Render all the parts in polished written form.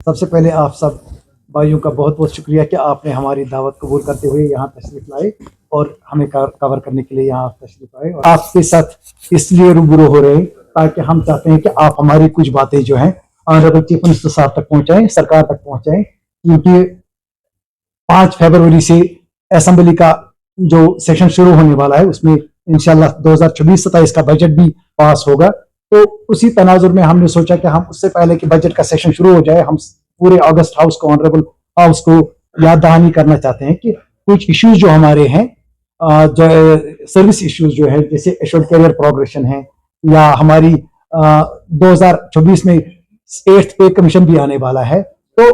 सबसे पहले आप सब भाइयों का बहुत बहुत शुक्रिया कि आपने हमारी दावत कबूल करते हुए यहाँ तशरीफ लाए और हमें कवर करने के लिए यहाँ तशरीफ आए। और आपके साथ इसलिए रूबरू हो रहे हैं ताकि हम चाहते हैं कि आप हमारी कुछ बातें जो हैं ऑनरेबल चीफ मिनिस्टर साहब तक पहुँचाएं, सरकार तक पहुँचाएं, क्योंकि 5 फरवरी से असेंबली का जो सेशन शुरू होने वाला है उसमें इंशाल्लाह 2026-27 का बजट भी पास होगा। तो उसी तनाजुर में हमने सोचा कि हम उससे पहले कि बजट का सेशन शुरू हो जाए, हम पूरे अगस्त हाउस को, ऑनरेबल हाउस को याद दहानी करना चाहते हैं कि कुछ इश्यूज जो हमारे हैं, जो सर्विस इश्यूज जो है, जैसे एश्योर्ड कैरियर प्रोग्रेशन है, या हमारी 2026 में 8th पे कमीशन भी आने वाला है, तो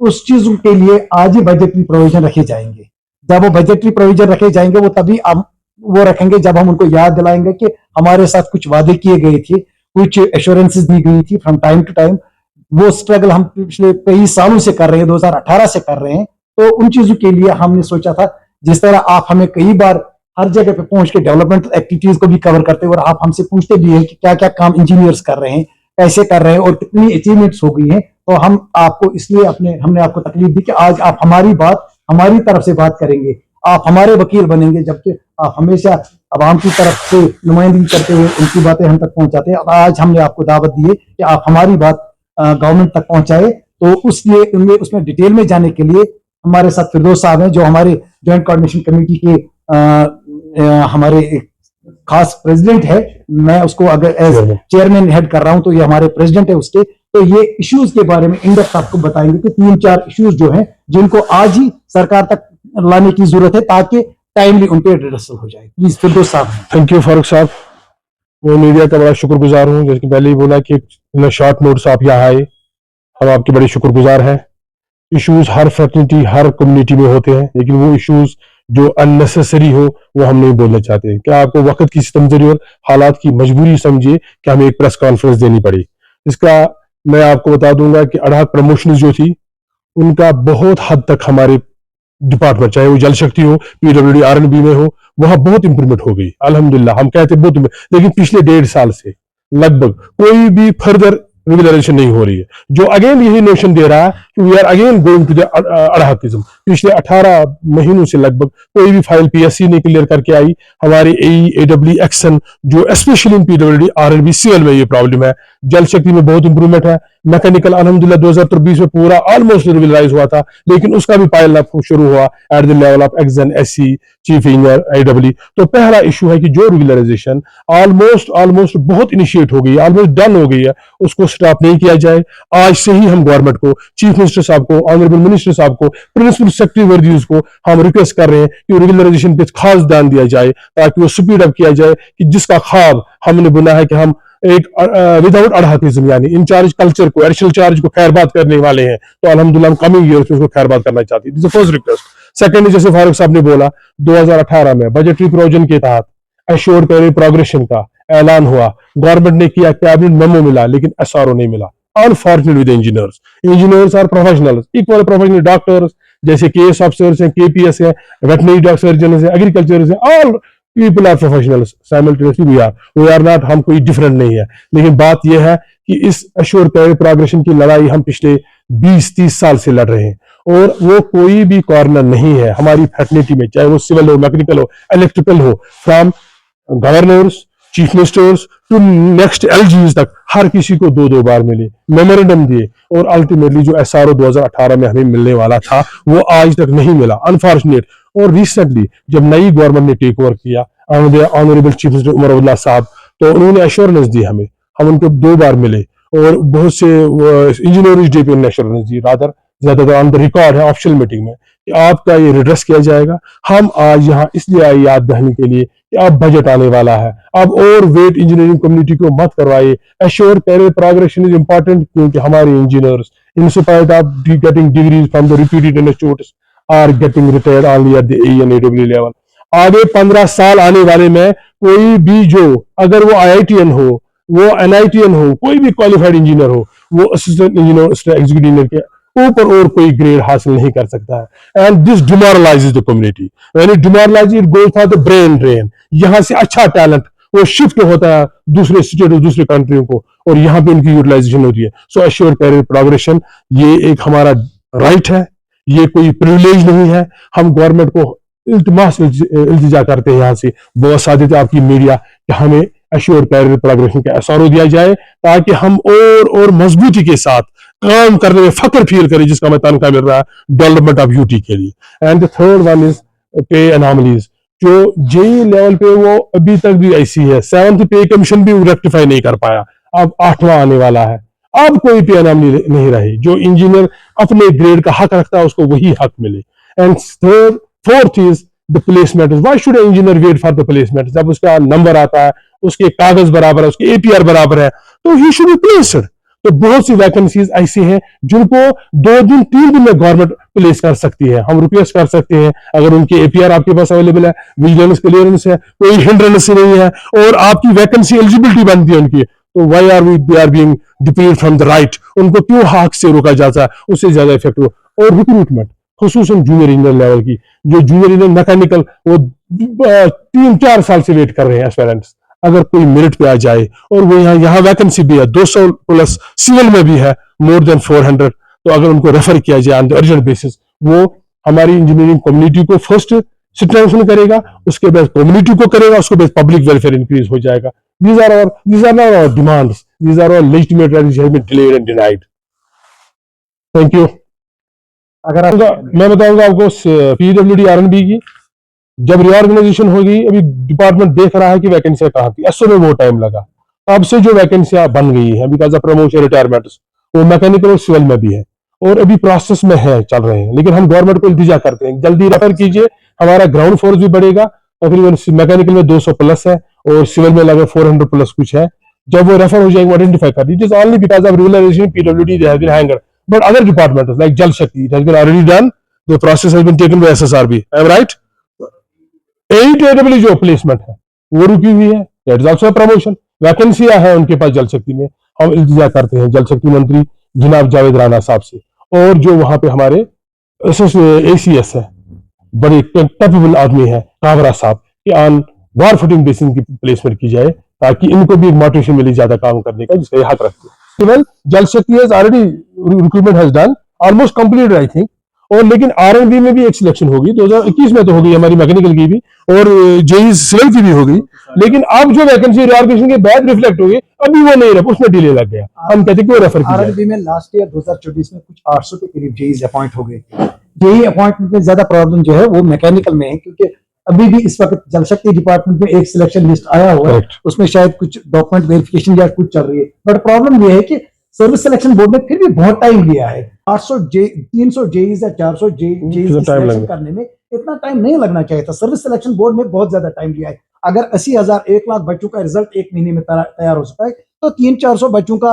उस चीजों के लिए आज ही बजटरी प्रोविजन रखे जाएंगे। जब वो बजटरी प्रोविजन रखे जाएंगे वो तभी हम वो रखेंगे जब हम उनको याद दिलाएंगे कि हमारे साथ कुछ वादे किए गए थे, कुछ एश्योरेंसेस दी गई थी फ्रॉम टाइम टू टाइम। वो स्ट्रगल हम पिछले कई सालों से कर रहे हैं, 2018 से कर रहे हैं। तो उन चीजों के लिए हमने सोचा था, जिस तरह आप हमें कई बार हर जगह पे पहुंच के डेवलपमेंट एक्टिविटीज को भी कवर करते हैं और आप हमसे पूछते भी हैं कि क्या क्या काम इंजीनियर्स कर रहे हैं, कैसे कर रहे हैं और कितनी अचीवमेंट्स हो गई हैं, तो हम आपको इसलिए हमने आपको तकलीफ दी कि आज आप हमारी बात, हमारी तरफ से बात करेंगे, आप हमारे वकील बनेंगे, जबकि आप हमेशा आवाम की तरफ से नुमाइंदगी करते हुए उनकी बातें हम तक पहुंचाते हैं। आज हमने आपको दावत दी है कि आप हमारी बात गवर्नमेंट तक पहुंचाए। तो उसलिए उसमें डिटेल में जाने के लिए हमारे साथ फिरदौस साहब हैं, जो हमारे ज्वाइंट कोऑर्डिनेशन कमेटी के हमारे खास प्रेसिडेंट है। मैं उसको अगर एज चेयरमैन हेड कर रहा हूं, तो ये हमारे प्रेसिडेंट है उसके। तो ये इश्यूज के बारे में इंडेप्थ आपको बताएंगे कि 3-4 इश्यूज जो हैं जिनको आज ही सरकार तक लाने की जरूरत है ताकि टाइमली उन पे रिडर्सल हो जाए। प्लीज फिरदौस साहब। थैंक यू फारूक साहब, मैं मीडिया का बड़ा शुक्रगुजार हूँ। जैसे कि पहले ही बोला कि शॉर्ट नोट्स आप यहाँ आए, हम आपके बड़े शुक्रगुजार हैं। इश्यूज हर फ्रेटर्निटी, हर कम्युनिटी में होते हैं, लेकिन वो इश्यूज जो अननेसेसरी हो वो हम नहीं बोलना चाहते। क्या आपको वक्त की सितमजरी और हालात की मजबूरी समझिए कि हमें एक प्रेस कॉन्फ्रेंस देनी पड़ी। इसका मैं आपको बता दूंगा कि अड़ाक प्रमोशन जो थी उनका बहुत हद तक हमारे डिपार्टमेंट, चाहे वो जल शक्ति हो, पीडब्ल्यूडी आरएनबी में हो, वहां बहुत इंप्रूवमेंट हो गई अल्हम्दुलिल्लाह। हम कहते बहुत, लेकिन पिछले 1.5 साल से लगभग कोई भी फर्दर रेगुलराइजेशन नहीं हो रही है, जो अगेन यही नोशन दे रहा है कि we are again going to the adhocism. पिछले 18 महीनों से लगभग कोई भी फाइल पीएससी ने क्लियर करके आई। हमारे एडब्ल्यू एक्शन जो specially in PWD RNB CL में ये प्रॉब्लम है। जल शक्ति में बहुत इंप्रूवमेंट है। मैकेनिकल अल्हम्दुलिल्लाह 2023 में पूरा ऑलमोस्ट रेगुलराइज हुआ था, लेकिन उसका भी पाइल अप शुरू हुआ at the level of XEN SC chief engineer AW. तो पहला इशू है कि जो रेगुलराइजेशन ऑलमोस्ट बहुत इनिशिएट हो गई है, ऑलमोस्ट डन हो गई है, उसको स्टॉप नहीं किया जाए। आज से ही हम गवर्नमेंट को, चीफ मिनिस्टर साहब को, ऑनरेबल मिनिस्टर साहब को, प्रिंसिपल सेक्रेटरी वर्दीज को हम रिक्वेस्ट कर रहे हैं कि रेगुलराइजेशन पे खास ध्यान दिया जाए ताकि वो स्पीड अप किया जाए, कि जिसका ख्वाब हमने बुना है कि हम एक विदाउट अड़हकिज्म यानी इंचार्ज कल्चर को, एडिशनल चार्ज को खैरबाद करने वाले हैं। तो अल्हम्दुलिल्लाह हम कमिंग ईयर्स में उसको खैरबाद करना चाहते हैं। First request. सेकंड, जैसे फारूक साहब ने बोला, 2018 में बजटरी प्रोविजन के तहत एश्योर्ड कैरियर प्रोग्रेशन का ऐलान हुआ, गवर्नमेंट ने किया, कैबिनेट मेमो मिला, लेकिन एसआरओ नहीं मिला। Unfortunate with engineers are professionals, equal professional doctors, जैसे केएस ऑफिसर्स हैं, केपीएस हैं, वेटनरी डॉक्टर सर्जन हैं, एग्रीकल्चर हैं, all people are professionals simultaneously we are not, हम कोई डिफरेंट नहीं है। लेकिन बात यह है कि इस एश्योर्ड कैरियर प्रोग्रेशन की लड़ाई हम पिछले 20-30 साल से लड़ रहे हैं, और वो कोई भी कॉर्नर नहीं है हमारी फैटर्निटी में, चाहे वो सिविल हो, मैकेनिकल हो, इलेक्ट्रिकल हो, from governors, chief ministers to next LGs तक, हर किसी को 2-2 बार मिले, मेमोरेंडम दिए, और अल्टीमेटली जो एसआरओ 2018 में हमें मिलने वाला था वो आज तक नहीं मिला, अनफॉर्चुनेट। और रिसेंटली जब नई गवर्नमेंट ने टेक ओवर किया, honourable chief minister Omar Abdullah साहब, तो उन्होंने एश्योरेंस दी हमें, हम उनको 2 बार मिले, और बहुत से इंजीनियर्स डे पे उन्होंने एश्योरेंस दी, रादर ज्यादातर ऑन द रिकॉर्ड है ऑफिशियल मीटिंग में, कि आपका ये रिड्रेस किया जाएगा। हम आज यहाँ इसलिए आए याद दहानी के लिए कि अब बजट आने वाला है, अब और वेट इंजीनियरिंग कम्युनिटी को मत करवाइए। Assured career progression is important, क्योंकि हमारे engineers in spite of getting degrees from the reputed institutes are getting retired only at the AE and AW level. आगे 15 साल आने वाले में कोई भी जो, अगर वो आईआईटीएन हो, वो एनआईटीएन हो, कोई भी क्वालिफाइड इंजीनियर हो, वो असिस्टेंट इंजीनियर, एग्जीक्यूटिव इंजीनियर के ऊपर और कोई ग्रेड हासिल नहीं कर सकता है। And this demoralises the community, when it demoralises it goes for the brain drain. यहां से अच्छा टैलेंट वो शिफ्ट होता है दूसरे स्टेट और दूसरे कंट्रियों को, और यहाँ पे उनकी यूटिलाइजेशन होती है। सो एश्योर्ड कैरियर प्रोग्रेशन ये एक हमारा राइट है, ये कोई प्रिविलेज नहीं है। हम गवर्नमेंट को इल्तिमास इल्तिजा करते हैं यहाँ से, बहुत साथ आपकी मीडिया, कि हमें एश्योर्ड कैरियर प्रोग्रेशन का एसआरओ दिया जाए, ताकि हम और मजबूती के साथ काम करने में फख्र फील करें, जिसका हमें तनख्वाह मिल रहा है डेवलपमेंट ऑफ यूटी के लिए। And the third one is पे एनॉमलीज, जो जेई लेवल पे वो अभी तक भी ऐसी है। 7th पे कमीशन भी रेक्टिफाई नहीं कर पाया, अब 8वां आने वाला है, अब कोई पे एनॉमली नहीं रही। जो इंजीनियर अपने ग्रेड का हक रखता है उसको वही हक मिले। And fourth is the placement. Why should engineer wait for the placement? जब उसका नंबर आता है, उसके कागज बराबर है, उसके एपीआर बराबर है, तो ही शुड बी प्लेस्ड। तो बहुत सी वैकेंसीज ऐसी हैं जिनको 2 दिन 3 दिन में गवर्नमेंट प्लेस कर सकती है। हम रिक्वेस्ट कर सकते हैं, अगर उनके एपीआर आपके पास अवेलेबल है, विजिलेंस क्लियरेंस है, कोई हिंड्रेंस नहीं है, और आपकी वैकेंसी एलिजिबिलिटी बनती है उनकी, तो why are we they are being deprived from the right? उनको क्यों हक से रोका जाता है? उससे ज्यादा इफेक्टिव। और रिक्रूटमेंट खुसूसन जूनियर इंजीनियर लेवल की, जो जूनियर इंजीनियर मैकेनिकल, वो 3-4 साल से वेट कर रहे हैं एस्पिरेंट्स। अगर कोई मेरिट पे आ जाए, और वो यहाँ वैकेंसी भी है 200 प्लस, सिविल में भी है मोर देन 400, तो अगर उनको रेफर किया जाए ऑन द अर्जेंट बेसिस, वो हमारी इंजीनियरिंग कम्युनिटी को फर्स्ट स्ट्रेंथन करेगा, उसके बाद कम्युनिटी को करेगा, उसके बाद पब्लिक वेलफेयर इंक्रीज हो जाएगा। these are not our demands, these are all legitimate rights which have been delayed and denied. Thank you. अगर आप मैं बताऊंगा आपको पीडब्ल्यूडी आरएनबी की, जब रिऑर्गेनाइजेशन होगी, अभी डिपार्टमेंट देख रहा है कि वैकेंसियां कहाँ थी, एसओ में बहुत टाइम लगा, अब से जो वैकेंसियां बन गई है बिकॉज ऑफ प्रमोशन रिटायरमेंट, वो मैकेनिकल और सिविल में भी है, और अभी प्रोसेस में है, चल रहे हैं। लेकिन हम गवर्नमेंट को इल्तिजा करते हैं, जल्दी रेफर कीजिए, हमारा ग्राउंड फोर्स भी बढ़ेगा। तकरीबन मैकेनिकल में 200 प्लस है, और सिविल में लगभग 400 प्लस कुछ है। जब वो रेफर हो जाएंगे, आइडेंटिफाई कर दीजिए। It is only because of ruralisation PWD they have been hanger, but other departments like Jal Shakti, it has been already done, the process has been taken by SSRB. I am right? 8AW जो placement है वो रुकी हुई है, that is also promotion. वैकेंसियां है उनके पास जल शक्ति में, हम इल्तिजा करते हैं जल शक्ति मंत्री जनाब जावेद राणा साहब से, और जो वहां पे हमारे ACS है, बड़े कैपेबल आदमी है काबरा साहब, कि ऑन वार फुटिंग बेसिस की प्लेसमेंट की जाए, ताकि इनको भी एक मोटिवेशन मिले ज्यादा काम करने का, जिसका ये हक रखते हैं। सिविल जल शक्ति has already recruitment has done almost completed I think, और लेकिन आरएनबी में भी एक सिलेक्शन होगी 2021 में, तो होगी हमारी मैकेनिकल की भी, और जेई सिविल की भी होगी। लेकिन अब जो वैकेंसी रिऑर्गेनाइजेशन के बाद रिफ्लेक्ट होगी, अभी वो नहीं रहा, उसमें डिले लग गया। हम कहते हैं कि वो रेफर किया। आरएनबी में लास्ट ईयर 2024 में कुछ 800 के करीब जेई अपॉइंट हो गए। जेई अपॉइंटमेंट में ज्यादा प्रॉब्लम जो है वो मैकेनिकल में है, क्योंकि अभी भी इस वक्त जल शक्ति डिपार्टमेंट में एक सिलेक्शन लिस्ट आया हुआ है, उसमें शायद कुछ डॉक्यूमेंट वेरिफिकेशन या कुछ चल रही है। बट प्रॉब्लम ये है कि सर्विस सिलेक्शन बोर्ड ने फिर भी बहुत टाइम लिया है। 300 जेईज या 400 जेईज सिलेक्शन करने में इतना टाइम नहीं लगना चाहिए था। सर्विस सिलेक्शन बोर्ड ने बहुत ज्यादा टाइम लिया है। अगर 80,000 1 लाख बच्चों का रिजल्ट 1 महीने में तैयार हो सकता है, तो 300-400 बच्चों का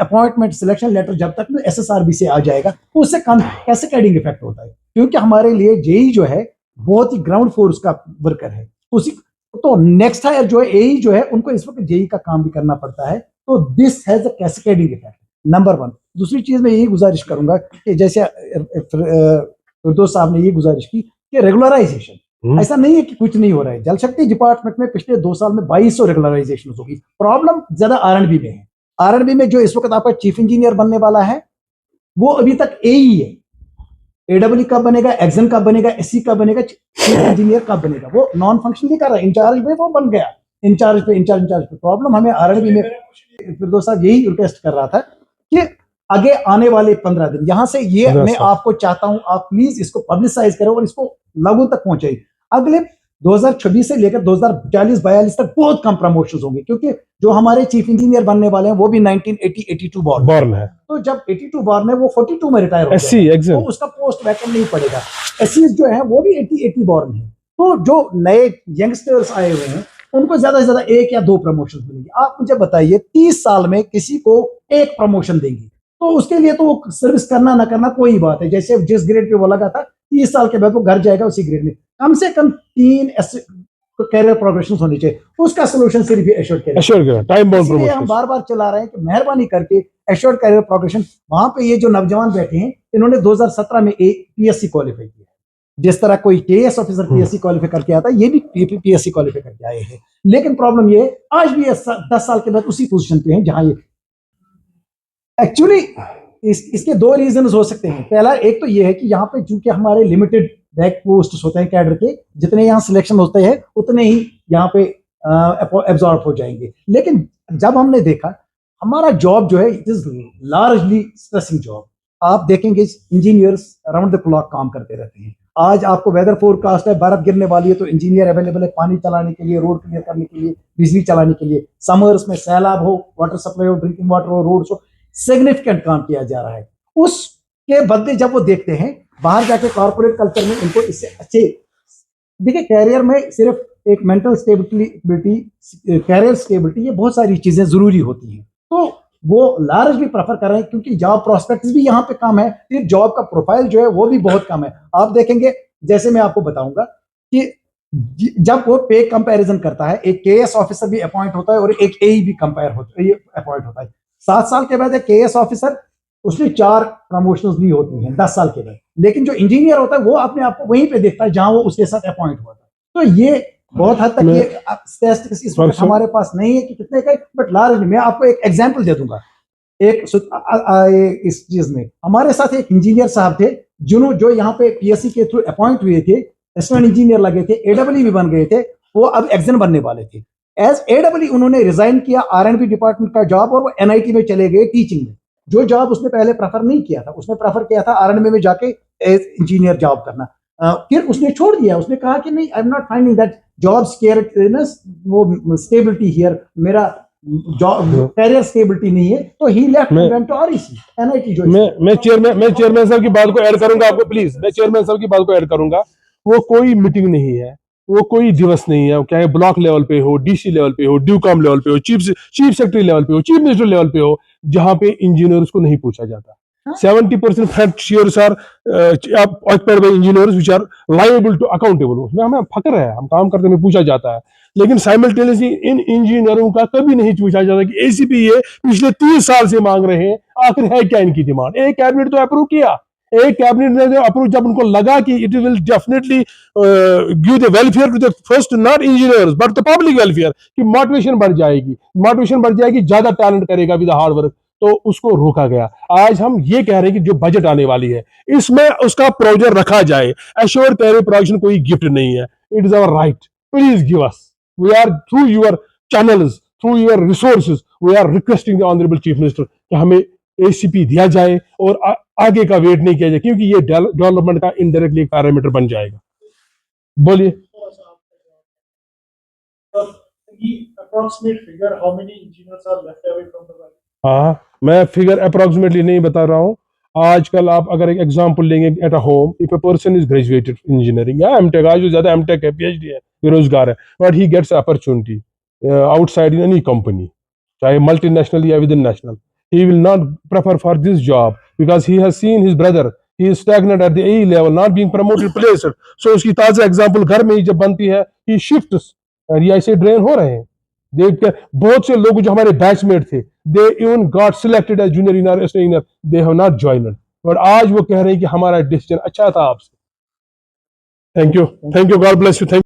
अपॉइंटमेंट सिलेक्शन लेटर जब तक एसएसआरबी से आ जाएगा, तो उससे कैसे कैडिंग इफेक्ट होता है, क्योंकि हमारे लिए जेई जो है बहुत ही ग्राउंड फोर्स का वर्कर है। उसी तो नेक्स्ट हायर जो है एई जो है, उनको इस वक्त जेई का काम भी करना पड़ता है। तो this has a cascading effect, number 1। दूसरी चीज मैं यही गुजारिश करूंगा कि जैसे फिरदौस साहब ने ये गुजारिश की कि रेगुलराइजेशन, ऐसा नहीं है कि कुछ नहीं हो रहा है। जल शक्ति डिपार्टमेंट में पिछले 2 साल में 2200 रेगुलराइजेशन होगी। प्रॉब्लम ज्यादा आरएनबी में है। आरएनबी में जो इस वक्त आपका चीफ इंजीनियर बनने वाला है, वो अभी तक एई है। एडब्ल्यू कब बनेगा, एक्सन कब बनेगा, एससी कब बनेगा, चीफ इंजीनियर कब बनेगा? वो नॉन फंक्शनल नहीं कर रहा है, इंचार्ज में वो बन गया, इंचार्ज पे प्रॉब्लम हमें आरएनबी में। फिरदौस साहब यही रिक्वेस्ट कर रहा था कि आगे आने वाले 15 दिन यहां से ये मैं आपको चाहता हूं, आप प्लीज इसको पब्लिसाइज करो और इसको लोगों तक पहुंचाइए। अगले 2026 से लेकर 2040-42 तक बहुत कम प्रमोशंस होंगे, क्योंकि जो हमारे चीफ इंजीनियर बनने वाले हैं वो भी 1980-82 बॉर्न है। तो जब 82 बॉर्न है, वो 42 में रिटायर हो जाएगा, तो उसका पोस्ट वैकेंट नहीं पड़ेगा। एससी जो है वो भी 80 बॉर्न है। तो जो नए यंगस्टर्स आए हुए हैं उनको ज्यादा से ज्यादा 1 या 2 प्रमोशन मिलेंगे। आप मुझे बताइए 30 साल में किसी को 1 प्रमोशन देंगे, तो उसके लिए तो वो सर्विस करना ना करना कोई बात है। जैसे जिस ग्रेड पे वो लगा था, 30 साल के बाद वो घर जाएगा उसी ग्रेड में। कम से कम 3 कैरियर प्रोग्रेशन होनी चाहिए। उसका सोल्यूशन सिर्फ assured career time bound promotion. हम बार बार चला रहे हैं कि मेहरबानी करके एश्योर्ड कैरियर प्रोग्रेशन, वहां पे ये जो नौजवान बैठे हैं, इन्होंने 2017 में PSC क्वालिफाई किया। जिस तरह कोई केएस ऑफिसर पीएससी क्वालिफाई करके आता है, ये भी पीएससी क्वालिफाई करके आए हैं। लेकिन प्रॉब्लम ये आज भी 10 साल के बाद उसी पोजीशन पे हैं जहां ये एक्चुअली इसके दो रीजन हो सकते हैं। पहला एक तो ये है कि यहाँ पे चूंकि हमारे लिमिटेड बैक पोस्ट होते हैं कैडर के, जितने यहाँ सिलेक्शन होते हैं उतने ही यहाँ पे एब्जॉर्ब हो जाएंगे। लेकिन जब हमने देखा हमारा जॉब जो है it is largely stressing job. आप देखेंगे इंजीनियर्स अराउंड द क्लॉक काम करते रहते हैं। आज आपको वेदर फोरकास्ट है, बर्फ गिरने वाली है तो इंजीनियर अवेलेबल है पानी चलाने के लिए, रोड क्लियर करने के लिए, बिजली चलाने के लिए। समर्स में सैलाब हो, वाटर सप्लाई हो, ड्रिंकिंग वाटर हो, रोड्स हो, सिग्निफिकेंट काम किया जा रहा है। उसके बदले जब वो देखते हैं बाहर जाके कॉर्पोरेट कल्चर में, इनको इससे अच्छे देखिए कैरियर में सिर्फ एक मेंटल स्टेबिलिटी, कैरियर स्टेबिलिटी, ये बहुत सारी चीजें जरूरी होती हैं। तो वो लार्जली प्रेफर कर रहे हैं क्योंकि जॉब प्रोस्पेक्ट्स भी यहाँ पे कम है, फिर जॉब का प्रोफाइल जो है वो भी बहुत कम है। आप देखेंगे, जैसे मैं आपको बताऊंगा कि जब वो पे कंपैरिजन करता है, एक केएस ऑफिसर भी अपॉइंट होता है और एक एई भी अपॉइंट होता है। 7 साल के बाद एक केएस ऑफिसर, उसने 4 प्रमोशंस भी होती हैं 10 साल के बाद। लेकिन जो इंजीनियर होता है वो अपने आप को वहीं पे देखता है जहां वो उसके साथ अपॉइंट हुआ था। तो ये बहुत हद तक ये स्टैटिस्टिक्स इस वक्त हमारे पास नहीं है कि कितने का, बट लार्ज मैं आपको एक एग्जांपल दे दूंगा। इस चीज में हमारे साथ एक इंजीनियर साहब थे जो यहाँ पे पीएससी के थ्रू अपॉइंट हुए थे, असिस्टेंट इंजीनियर लगे थे, एडब्ल्यू भी बन गए थे। वो अब एग्जन बनने वाले थे। एज एडब्ल्यू उन्होंने रिजाइन किया आर&बी डिपार्टमेंट का जॉब और वो एनआईटी में चले गए टीचिंग में। जो जॉब उसने पहले प्रेफर नहीं किया था, उसने प्रेफर किया था आर&बी में जाके एज इंजीनियर जॉब करना। फिर उसने छोड़ दिया, उसने कहा कि नहीं, I am not finding that job वो स्टेबिलिटी हियर, मेरा जॉब कैरियर स्टेबिलिटी नहीं है, तो ही left and went to REC NIT. जो मैं चेयरमैन साहब की बात को ऐड करूंगा आपको प्लीज, मैं चेयरमैन साहब की बात को ऐड करूंगा। वो कोई मीटिंग नहीं है, वो कोई दिवस नहीं है, चाहे ब्लॉक लेवल पे हो, डीसी लेवल पे हो, ड्यूकॉम लेवल पे हो, चीफ सेक्रेटरी लेवल पे हो, चीफ मिनिस्टर लेवल पे हो, जहां पे इंजीनियर्स को नहीं पूछा जाता। 70% fractures are occupied by engineers which are liable to accountable। उसमें हमें फक्र है, हम काम करते में पूछा जाता है। लेकिन साइमल्टेनियसली इन इंजीनियरों का कभी नहीं पूछा जाता कि एसीपी ये पिछले 30 साल से मांग रहे हैं, आखिर है क्या इनकी डिमांड। एक कैबिनेट तो अप्रूव किया, एक कैबिनेट ने अप्रूव, जब उनको लगा कि it will definitely give the welfare to the first not engineers but the public welfare, कि मोटिवेशन बढ़ जाएगी, ज्यादा टैलेंट करेगा विद हार्ड वर्क, तो उसको रोका गया। आज हम ये कह रहे हैं कि जो बजट आने वाली है इसमें उसका प्रोविजन रखा जाए। एश्योर कैरियर प्रोडक्शन कोई गिफ्ट नहीं है, it is our right. Please give us, we are through your channels, through your resources, we are requesting the honourable chief minister कि हमें एसीपी दिया जाए और आगे का वेट नहीं किया जाए, क्योंकि ये डेवलपमेंट का इनडायरेक्टली पैरामीटर बन जाएगा। बोलिए। Approximate figure, how many engineers are left away from the valley? हाँ, मैं फिगर अप्रोक्सीमेटली नहीं बता रहा हूँ। आजकल आप अगर एक एग्जांपल लेंगे, at a home if a person is graduated engineering या एमटेक, आज जो ज्यादा एमटेक है, पीएचडी है, बेरोजगार है, but he gets opportunity outside in any company, चाहे मल्टीनेशनल या within national, he will not prefer for this job because he has seen his brother, he is stagnant at the AE level, not being promoted placed, so उसकी ताजा example घर में ही जब बनती है, he shifts, और ये ऐसे ड्रेन हो रहे हैं। देख कर बहुत से लोग जो हमारे बैचमेट थे, they even got selected as junior engineer, they have not joined, और आज वो कह रहे हैं कि हमारा डिसीजन अच्छा था आपसे। Thank you, God bless you, thank